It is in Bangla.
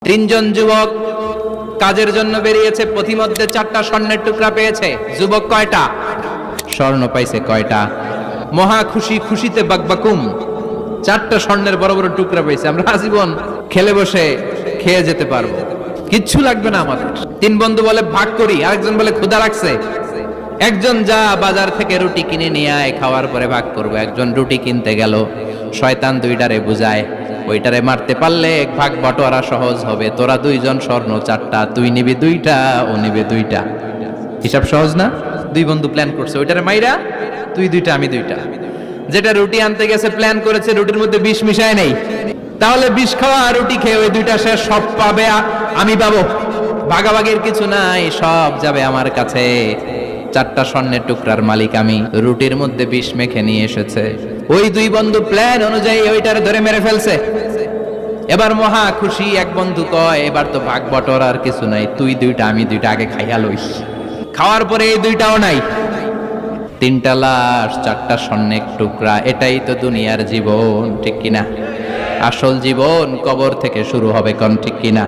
তিনজন যুবক কাজের জন্য বেরিয়েছে, পথিমধ্যে 4টা স্বর্ণের টুকরা পেয়েছে। যুবক কয়টা স্বর্ণ পাইছে? কয়টা? মহা খুশি, খুশিতে বাকবাকুম। 4টা স্বর্ণের বড় বড় টুকরা পেয়েছে, আমরা আজীবন খেলে বসে খেয়ে যেতে পারবো, কিচ্ছু লাগবে না আমাদের। 3 বন্ধু বলে ভাগ করি, আরেকজন বলে ক্ষুধা লাগছে। একজন যা বাজার থেকে রুটি কিনে নিয়ে আয়, খাওয়ার পরে ভাগ করবো। একজন রুটি কিনতে গেল, শয়তান 2টারে বুঝায় ওইটারে মারতে পারলে ভাগ বটোয়ারা সহজ হবে। তোরা 2জন স্বর্ণ 4টা, তুই নিবি 2টা, ও নিবে 2টা। হিসাব সহজ না? 2 বন্ধু প্ল্যান করছে, ওইটারে মাইরা তুই 2টা, আমি 2টা। যেটা রুটি আনতে গেছে প্ল্যান করেছে রুটির মধ্যে বিষ মিশায় নেই, তাহলে বিষ খাওয়া আর রুটি খেয়ে ওই 2টা সে সব পাবে, আমি পাবো। ভাগাভাগির কিছু নাই, সব যাবে আমার কাছে। 4টা স্বর্ণের টুকরার মালিক আমি। রুটির মধ্যে বিষ মেখে নিয়ে এসেছে। ওই 2 বন্ধু প্ল্যান অনুযায়ী ওইটারে ধরে মেরে ফেলছে। এবার মহা খুশি। এক বন্ধু কয় এবার তো ভাগ বটর আর কিছু নাই, তুই 2টা, আমি 2টা, আগে খাইয়া লইস। খাওয়ার পরে এই 2টাও নাই। 3টা লাশ, 4টা স্বর্ণের টুকরা। এটাই তো দুনিয়ার জীবন, ঠিক কিনা? আসল জীবন কবর থেকে শুরু হবে, কোন ঠিক কিনা?